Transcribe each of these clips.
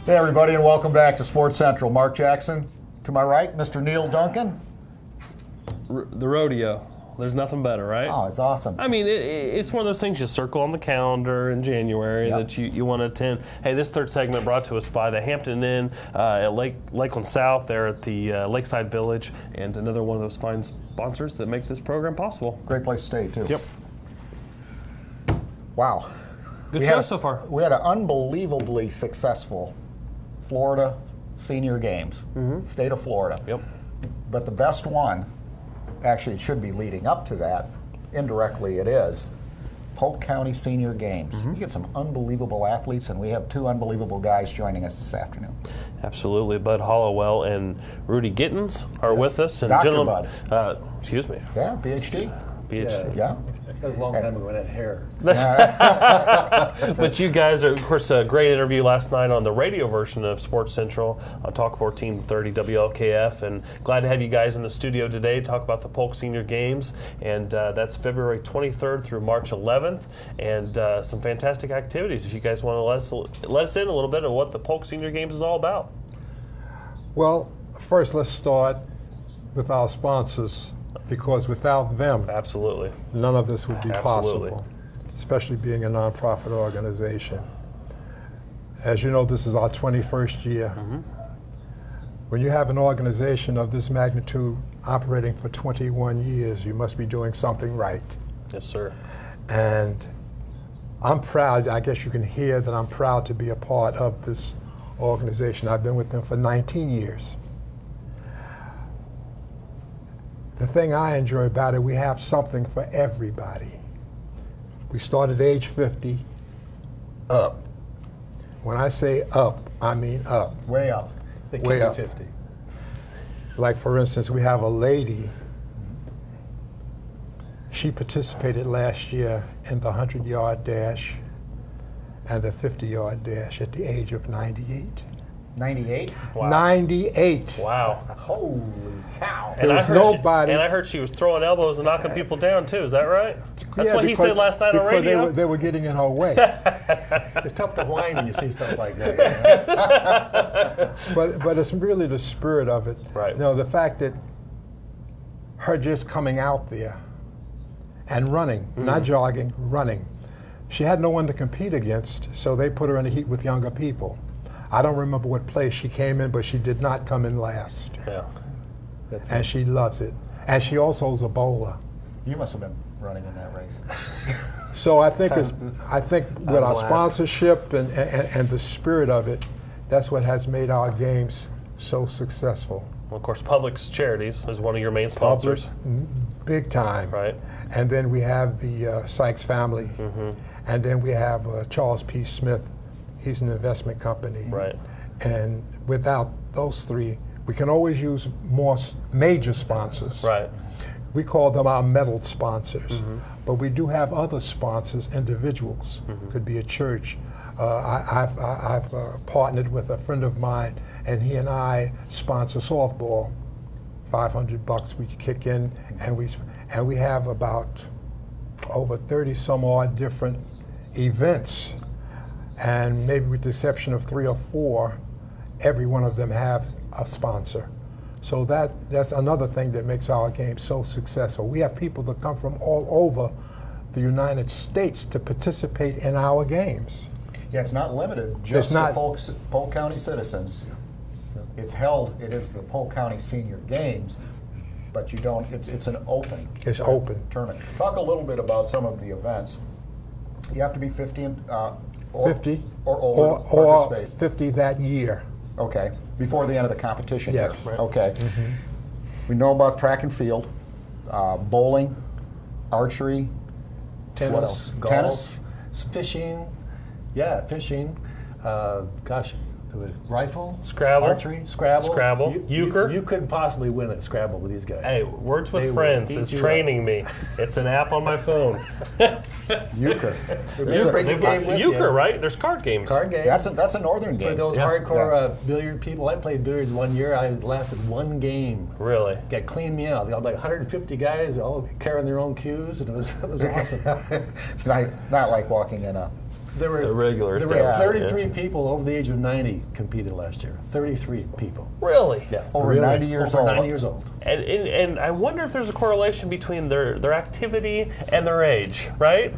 Hey, everybody, and welcome back to Sports Central. Mark Jackson, to my right, Mr. Neal Duncan. The rodeo. There's nothing better, right? Oh, it's awesome. I mean, it's one of those things you circle on the calendar in January that you want to attend. Hey, this third segment brought to us by the Hampton Inn at Lakeland South there at the Lakeside Village, and another one of those fine sponsors that make this program possible. Great place to stay, too. Yep. Wow. Good show so far. We had an unbelievably successful Florida Senior Games, state of Florida. Yep. But the best one, actually it should be leading up to that, indirectly it is, Polk County Senior Games. You get some unbelievable athletes, and we have two unbelievable guys joining us this afternoon. Absolutely. Bud Hollowell and Rudy Gittens are with us. And Dr. gentlemen, Bud. Excuse me. Yeah, PhD. PhD. Yeah. That was a long time ago, that hair. But you guys are, of course, a great interview last night on the radio version of Sports Central on Talk 1430 WLKF, and glad to have you guys in the studio today to talk about the Polk Senior Games, and that's February 23rd through March 11th, and some fantastic activities. If you guys want to let us in a little bit of what the Polk Senior Games is all about. Well, first let's start with our sponsors, because without them, Absolutely. none of this would be Absolutely. possible, especially being a nonprofit organization. As you know, this is our 21st year. When you have an organization of this magnitude operating for 21 years, you must be doing something right. Yes, sir. And I'm proud, I guess you can hear that I'm proud to be a part of this organization. I've been with them for 19 years. The thing I enjoy about it, we have something for everybody. We start at age 50 up. When I say up, I mean up. Way up. They Way kick you up. 50. Like, for instance, we have a lady. She participated last year in the 100-yard dash and the 50-yard dash at the age of 98. 98? Wow. 98. Wow. Holy cow. There was nobody. And I heard she was throwing elbows and knocking people down, too. Is that right? That's Yeah, what he said last night on because radio? they were getting in her way. It's tough to whine when you see stuff like that. but it's really the spirit of it. Right. You know, the fact that her just coming out there and running, not jogging, running. She had no one to compete against, so they put her in the heat with younger people. I don't remember what place she came in, but she did not come in last. Yeah. That's And she loves it. And she also is a bowler. You must have been running in that race. So I think with our last. sponsorship and the spirit of it, that's what has made our games so successful. Well, of course, Publix Charities is one of your main sponsors. Big time. Right. And then we have the Sykes family. And then we have Charles P. Smith. He's an investment company. Right. And without those three, we can always use more major sponsors. Right. We call them our medal sponsors. But we do have other sponsors, individuals. Could be a church. I've partnered with a friend of mine, and he and I sponsor softball. $500 we kick in, and we have about over 30 some odd different events. And maybe with the exception of 3 or 4, every one of them have a sponsor. So that's another thing that makes our game so successful. We have people that come from all over the United States to participate in our games. Yeah, it's not limited just to Polk County citizens. It is the Polk County Senior Games, but you don't, it's an open. It's open. Tournament. Talk a little bit about some of the events. You have to be 50 and, or 50 or older to or participate. 50 that year. Okay, before the end of the competition. Yes. Year. Right. Okay. We know about track and field, bowling, archery, what else? golf, Tennis? fishing. Yeah, fishing. Gosh, rifle, Scrabble. archery, Scrabble, Euchre. You couldn't possibly win at Scrabble with these guys. Hey, Words with They will Friends beat is you training me. It's an app on my phone. Euchre. Bring a game with Euchre, you. right? There's card games. Card game. That's a northern game. For those Yeah. hardcore billiard people, I played billiards one year. I lasted one game. Really? Got cleaned me out. Like 150 guys all carrying their own cues, and it was awesome. It's not like walking in a There were regulars. There were Yeah. 33 people over the age of 90 competed last year. 33 people. Really? Yeah. Over Really? 90 years Over old. 90 years old. And I wonder if there's a correlation between their activity and their age, right?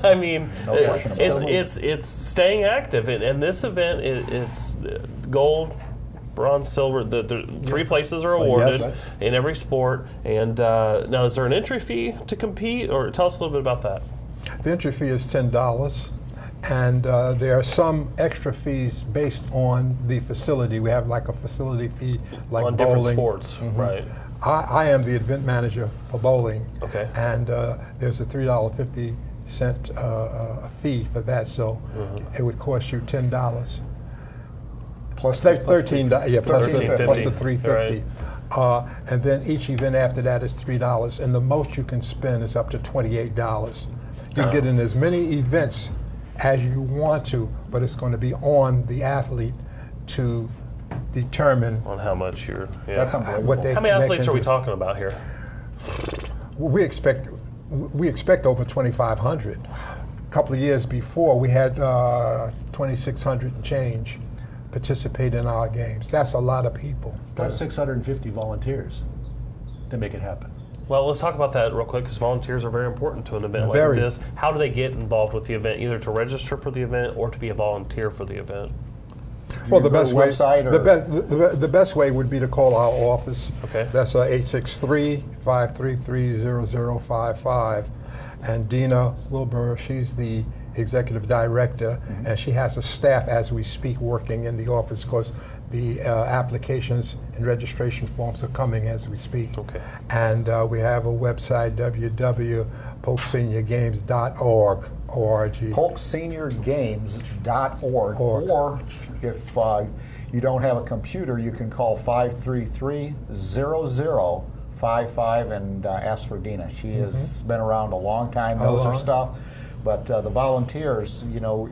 I mean, No question about it. it's staying active, and this event it's gold, bronze, silver. The three places are awarded Yes. in every sport. And now, is there an entry fee to compete, or tell us a little bit about that? The entry fee is $10, and there are some extra fees based on the facility. We have like a facility fee, like On bowling. different sports, right? I am the event manager for bowling, Okay. and there's a $3.50 fee for that, so it would cost you $10. Plus $13, yeah, plus the $13.50. $3.50. And then each event after that is $3, and the most you can spend is up to $28. You can get in as many events as you want to, but it's going to be on the athlete to determine On how much you're. Yeah. That's unbelievable. what they. How many they athletes can are we do. talking about here? We expect over 2,500. A couple of years before, we had 2,600 and change participate in our games. That's a lot of people. Plus 650 volunteers to make it happen. Well, let's talk about that real quick, because volunteers are very important to an event Very. like this. How do they get involved with the event, either to register for the event or to be a volunteer for the event? Well, you the go to best the way, website or- the best way would be to call our office. Okay. That's 863-533-0055. And Dina Wilbur, she's the executive director, and she has a staff as we speak working in the office, because the applications and registration forms are coming as we speak. Okay. And we have a website, www.polkseniorgames.org. polkseniorgames.org. Org. Or if you don't have a computer, you can call 533-0055 and ask for Dina. She has been around a long time, knows her long. stuff. But the volunteers, you know,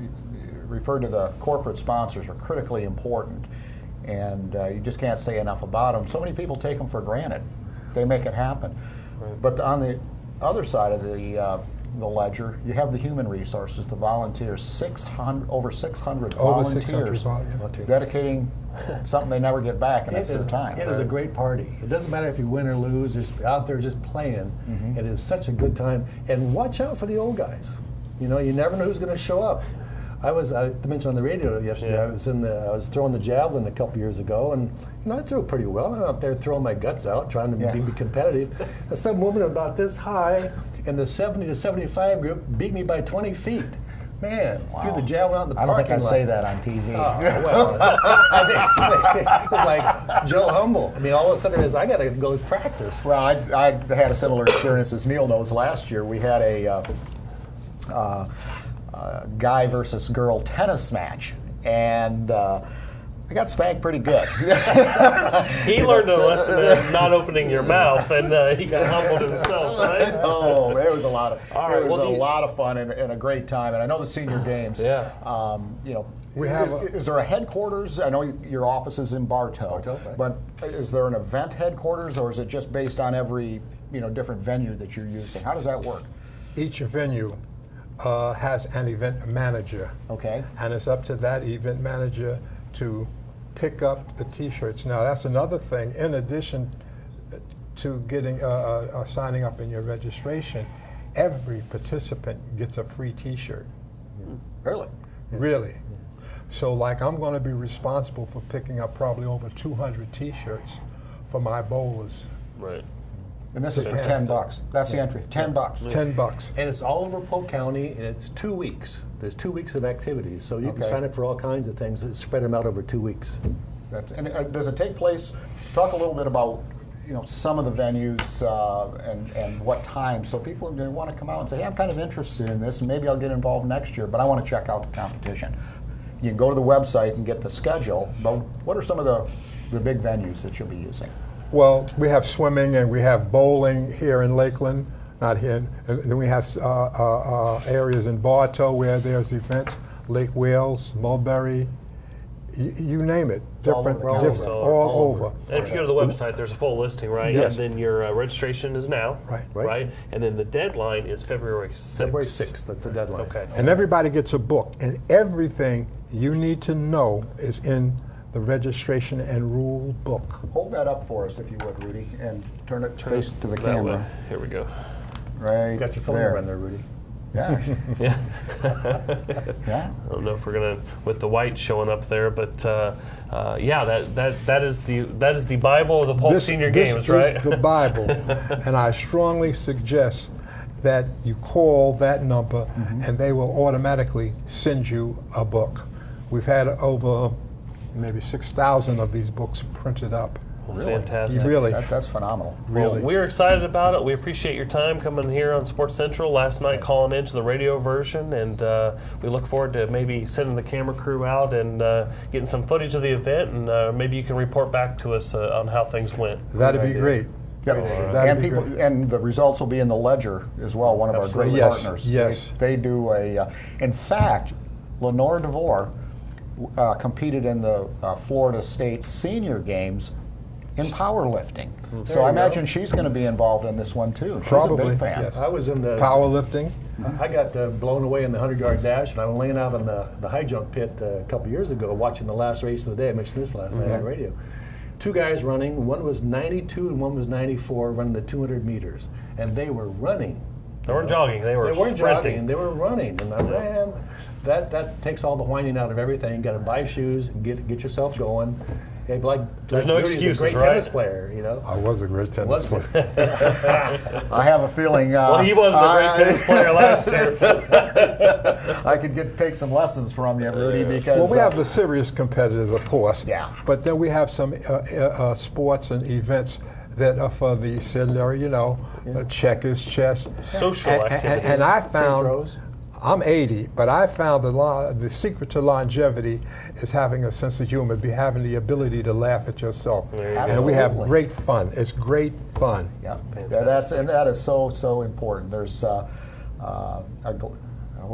referred to the corporate sponsors, are critically important. And you just can't say enough about them. So many people take them for granted. They make it happen. But on the other side of the ledger, you have the human resources, the volunteers. Over 600 Over 600 volunteers volunteers. dedicating something they never get back, and that's their time. It is a great party. It doesn't matter if you win or lose, just out there just playing. It is such a good time. And watch out for the old guys. You know, you never know who's going to show up. I mentioned on the radio yesterday, Yeah. I was throwing the javelin a couple years ago, and you know, I threw it pretty well. I'm out there throwing my guts out, trying to be competitive. And some woman about this high in the 70 to 75 group beat me by 20 feet. Man, threw the javelin out in the I don't parking think I'd lot. say that on TV. Oh, well, it was like Joe Humble. I mean, all of a sudden, I got to go practice. Well, I had a similar experience as Neal knows. Last year, we had a guy versus girl tennis match, and I got spanked pretty good. He learned a lesson of not opening your mouth, and he got humbled himself, right? Oh, it was a lot of All right, it was well, a lot of fun and a great time. And I know the senior games. Yeah. You know, We have is there a headquarters? I know your office is in Bartow, right. but is there an event headquarters, or is it just based on every different venue that you're using? How does that work? Each venue has an event manager. Okay. And it's up to that event manager to pick up the T-shirts. Now, that's another thing. In addition to getting signing up in your registration, every participant gets a free T-shirt. Really? Really. So, like, I'm going to be responsible for picking up probably over 200 T-shirts for my bowlers. Right. And this is for Fantastic. $10. That's the entry. $10. $10. And it's all over Polk County, and it's 2 weeks. There's 2 weeks of activities, so you can Okay. sign up for all kinds of things. Spread them out over 2 weeks. And does it take place? Talk a little bit about some of the venues and what time, so people want to come out and say, hey, I'm kind of interested in this, and maybe I'll get involved next year, but I want to check out the competition. You can go to the website and get the schedule, but what are some of the big venues that you'll be using? Well, we have swimming and we have bowling here in Lakeland, not here. And then we have areas in Bartow where there's events, Lake Wales, Mulberry, You name it, All over different, the country. different, all over. And if you go to the website, there's a full listing, right? Yes. And then your registration is now, Right. And then the deadline is February 6th. February 6th, that's the deadline. Okay. And everybody gets a book, and everything you need to know is in the registration and rule book. Hold that up for us, if you would, Rudy, and turn it face to the That camera. way. Here we go. Right You got your phone there. number in there, Rudy. Yeah. Yeah. Yeah. I don't know if we're gonna with the white showing up there, but yeah, that is the Bible of the Polk Senior Games, right? This is the Bible, and I strongly suggest that you call that number, and they will automatically send you a book. We've had over maybe 6,000 of these books printed up. Really? Fantastic. Really, That's phenomenal. really. Well, we're excited about it. We appreciate your time coming here on Sports Central last night, calling into the radio version, and we look forward to maybe sending the camera crew out and getting some footage of the event, and maybe you can report back to us on how things went. That'd be great. Yep. That'd And be people, great. and the results will be in the Ledger as well. One of our great Yes, partners. yes. They do a. In fact, Lenore DeVore competed in the Florida State Senior Games in powerlifting. So I imagine she's going to be involved in this one too. She's a Probably, big fan. yes. I was in the Powerlifting. I got blown away in the 100-yard dash, and I was laying out on the high jump pit a couple years ago watching the last race of the day. I mentioned this last night on the radio. Two guys running, one was 92 and one was 94, running the 200 meters. And they were running. They weren't jogging, they were weren't sprinting. jogging, they were running. And man, that takes all the whining out of everything. You got to buy shoes and get yourself going. Hey, There's no Rudy's excuses, a great right? tennis player, you know. I was a great tennis Was player. I have a feeling. Well, he wasn't a great tennis player last year. I could take some lessons from you, Rudy, because Well, we have the serious competitors, of course. Yeah. But then we have some sports and events that are for the sedentary, checkers, chess. Social activities. And I Free found, throws. I'm 80, but I found the secret to longevity is having a sense of humor, having the ability to laugh at yourself. And we have Absolutely. great fun. It's great fun. Yeah, that is so important. There's what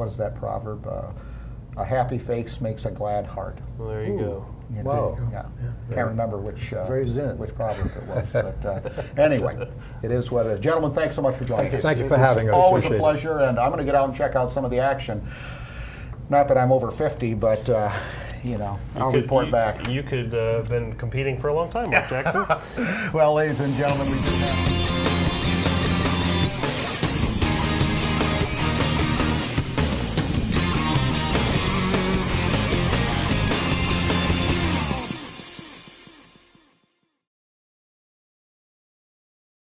is that proverb? A happy face makes a glad heart. Well, there you go. You Wow. know, yeah. Can't remember which Very zen. which proverb it was, but anyway, it is what it is. Gentlemen, thanks so much for joining us. Thank you for having us. Always a Appreciate it. pleasure, and I'm going to get out and check out some of the action. Not that I'm over 50, but I'll report back. You could have been competing for a long time, Mark Jackson. Well, ladies and gentlemen, we do have.